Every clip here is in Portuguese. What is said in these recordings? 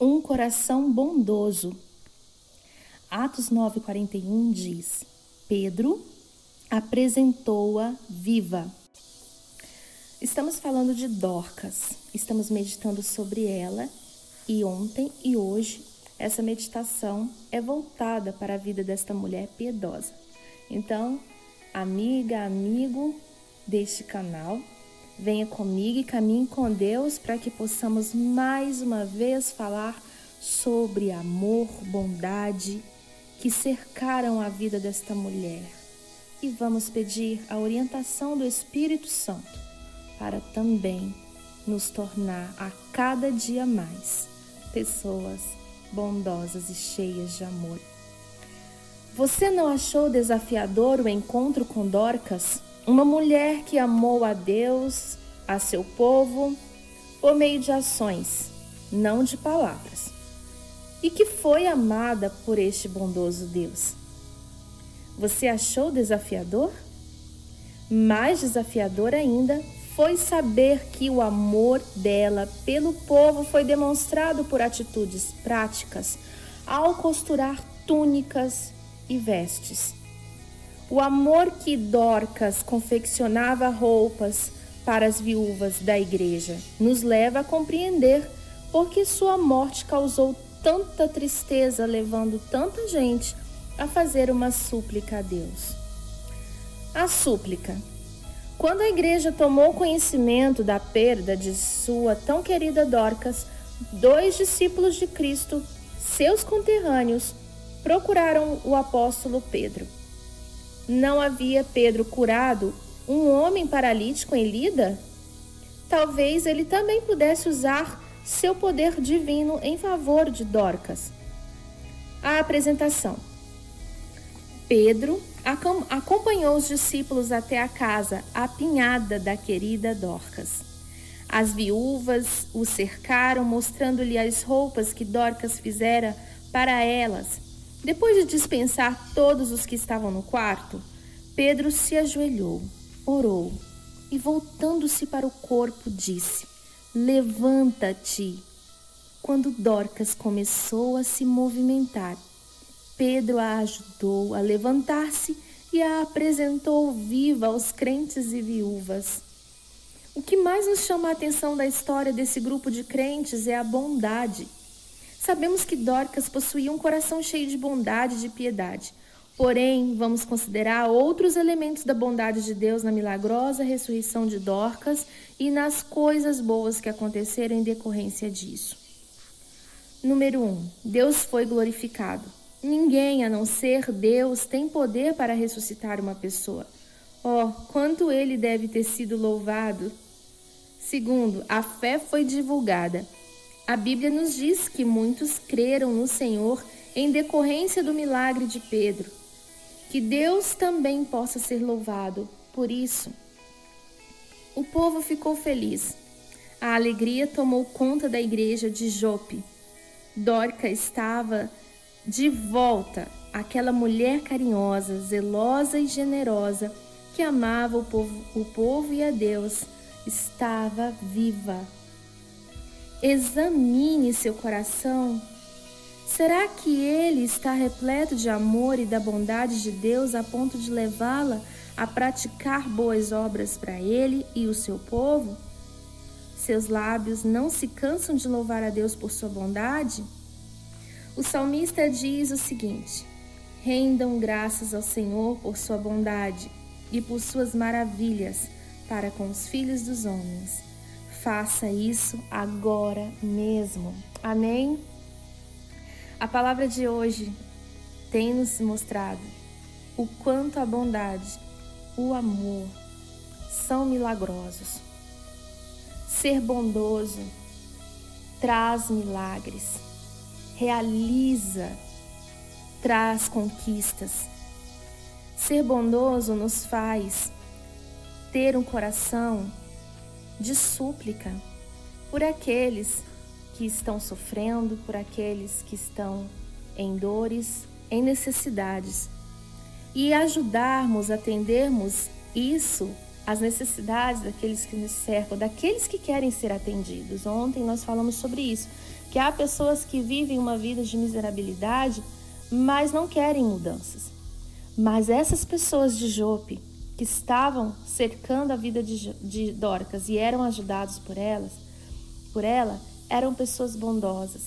um coração bondoso. Atos 9:41 diz: Pedro apresentou-a viva. Estamos falando de Dorcas, estamos meditando sobre ela e ontem e hoje essa meditação é voltada para a vida desta mulher piedosa. Então, amiga, amigo deste canal, venha comigo e caminhe com Deus para que possamos mais uma vez falar sobre amor, bondade que cercaram a vida desta mulher. E vamos pedir a orientação do Espírito Santo para também nos tornar a cada dia mais pessoas bondosas e cheias de amor. Você não achou desafiador o encontro com Dorcas? Uma mulher que amou a Deus, a seu povo, por meio de ações, não de palavras, e que foi amada por este bondoso Deus. Você achou desafiador? Mais desafiador ainda foi saber que o amor dela pelo povo foi demonstrado por atitudes práticas ao costurar túnicas e vestes. O amor que Dorcas confeccionava roupas para as viúvas da igreja nos leva a compreender por que sua morte causou tanta tristeza, levando tanta gente a fazer uma súplica a Deus. A súplica. Quando a igreja tomou conhecimento da perda de sua tão querida Dorcas, 2 discípulos de Cristo, seus conterrâneos, procuraram o apóstolo Pedro. Não havia Pedro curado um homem paralítico em Lida? Talvez ele também pudesse usar seu poder divino em favor de Dorcas. A apresentação. Pedro acompanhou os discípulos até a casa apinhada da querida Dorcas. As viúvas o cercaram, mostrando-lhe as roupas que Dorcas fizera para elas. Depois de dispensar todos os que estavam no quarto, Pedro se ajoelhou, orou e, voltando-se para o corpo, disse: Levanta-te. Quando Dorcas começou a se movimentar, Pedro a ajudou a levantar-se e a apresentou viva aos crentes e viúvas. O que mais nos chama a atenção da história desse grupo de crentes é a bondade. Sabemos que Dorcas possuía um coração cheio de bondade e de piedade. Porém, vamos considerar outros elementos da bondade de Deus na milagrosa ressurreição de Dorcas e nas coisas boas que aconteceram em decorrência disso. Número 1. Deus foi glorificado. Ninguém, a não ser Deus, tem poder para ressuscitar uma pessoa. Oh, quanto ele deve ter sido louvado! Segundo, a fé foi divulgada. A Bíblia nos diz que muitos creram no Senhor em decorrência do milagre de Pedro. Que Deus também possa ser louvado por isso. O povo ficou feliz. A alegria tomou conta da igreja de Jope. Dorcas estava de volta, aquela mulher carinhosa, zelosa e generosa que amava o povo e a Deus, estava viva. Examine seu coração. Será que ele está repleto de amor e da bondade de Deus a ponto de levá-la a praticar boas obras para ele e o seu povo? Seus lábios não se cansam de louvar a Deus por sua bondade? O salmista diz o seguinte: rendam graças ao Senhor por sua bondade e por suas maravilhas para com os filhos dos homens. Faça isso agora mesmo. Amém? A palavra de hoje tem nos mostrado o quanto a bondade, o amor são milagrosos. Ser bondoso traz milagres, realiza, traz conquistas. Ser bondoso nos faz ter um coração de súplica por aqueles que estão sofrendo, por aqueles que estão em dores, em necessidades. E ajudarmos, atendermos isso as necessidades daqueles que nos cercam, daqueles que querem ser atendidos. Ontem nós falamos sobre isso, que há pessoas que vivem uma vida de miserabilidade, mas não querem mudanças. Mas essas pessoas de Jope, que estavam cercando a vida de Dorcas e eram ajudados por ela, eram pessoas bondosas,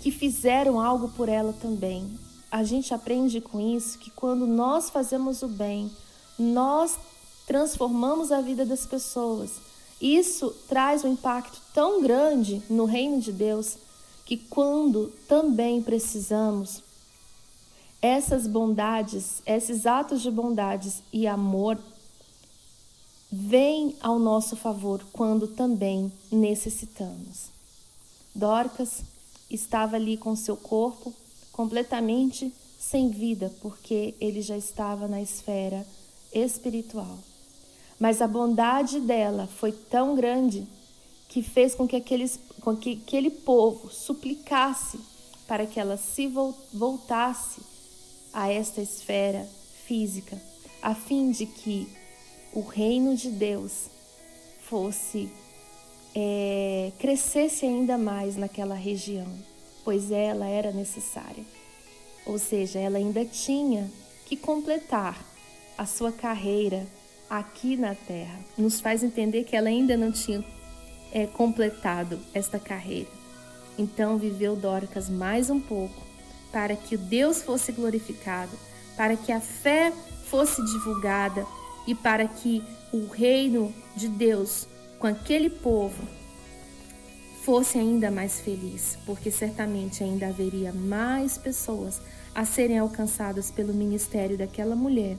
que fizeram algo por ela também. A gente aprende com isso que quando nós fazemos o bem, nós transformamos a vida das pessoas. Isso traz um impacto tão grande no reino de Deus, que quando também precisamos, essas bondades, esses atos de bondades e amor vêm ao nosso favor quando também necessitamos. Dorcas estava ali com seu corpo completamente sem vida, porque ele já estava na esfera espiritual. Mas a bondade dela foi tão grande que fez com que aquele povo suplicasse para que ela se voltasse a esta esfera física, a fim de que o reino de Deus crescesse ainda mais naquela região, pois ela era necessária. Ou seja, ela ainda tinha que completar a sua carreira aqui na terra. Nos faz entender que ela ainda não tinha completado esta carreira. Então viveu Dorcas mais um pouco, para que o Deus fosse glorificado, para que a fé fosse divulgada e para que o reino de Deus com aquele povo fosse ainda mais feliz, porque certamente ainda haveria mais pessoas a serem alcançadas pelo ministério daquela mulher,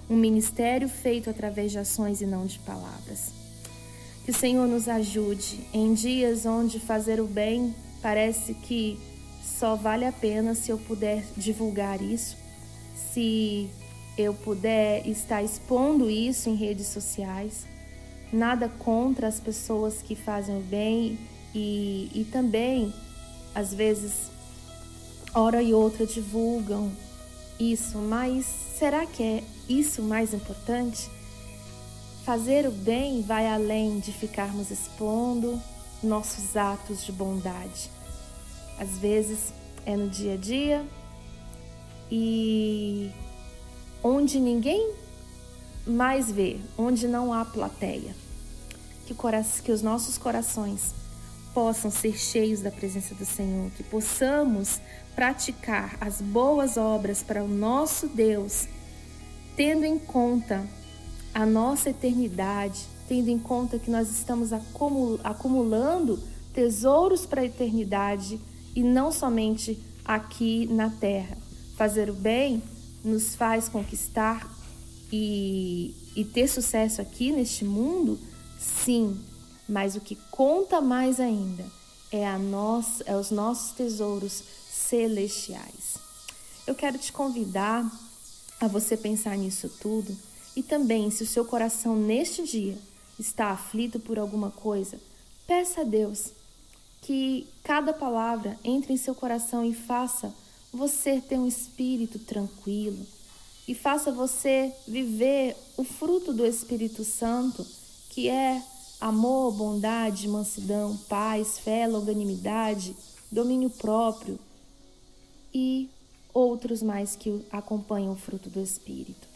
um ministério feito através de ações e não de palavras. Que o Senhor nos ajude em dias onde fazer o bem parece que só vale a pena se eu puder divulgar isso, se eu puder estar expondo isso em redes sociais. Nada contra as pessoas que fazem o bem e também, às vezes, hora e outra divulgam isso, mas será que é isso mais importante? Fazer o bem vai além de ficarmos expondo nossos atos de bondade. Às vezes é no dia a dia e onde ninguém mais vê, onde não há plateia. Que os nossos corações possam ser cheios da presença do Senhor, que possamos praticar as boas obras para o nosso Deus, tendo em conta a nossa eternidade, tendo em conta que nós estamos acumulando tesouros para a eternidade e não somente aqui na terra. Fazer o bem nos faz conquistar e ter sucesso aqui neste mundo, sim, mas o que conta mais ainda é os nossos tesouros celestiais. Eu quero te convidar a você pensar nisso tudo e também, se o seu coração neste dia está aflito por alguma coisa, peça a Deus que cada palavra entre em seu coração e faça você ter um espírito tranquilo e faça você viver o fruto do Espírito Santo, que é amor, bondade, mansidão, paz, fé, longanimidade, domínio próprio e outros mais que acompanham o fruto do Espírito.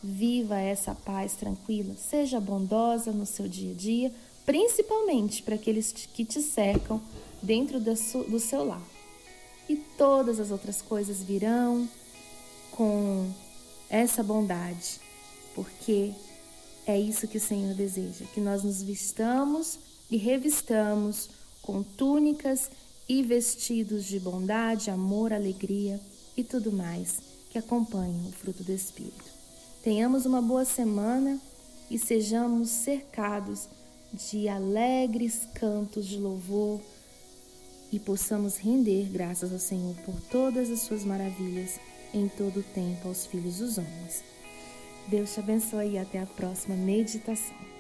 Viva essa paz tranquila, seja bondosa no seu dia a dia, principalmente para aqueles que te cercam dentro do seu lar. E todas as outras coisas virão com essa bondade, porque é isso que o Senhor deseja, que nós nos vistamos e revistamos com túnicas e vestidos de bondade, amor, alegria e tudo mais que acompanham o fruto do Espírito. Tenhamos uma boa semana e sejamos cercados de alegres cantos de louvor e possamos render graças ao Senhor por todas as suas maravilhas em todo o tempo aos filhos dos homens. Deus te abençoe e até a próxima meditação.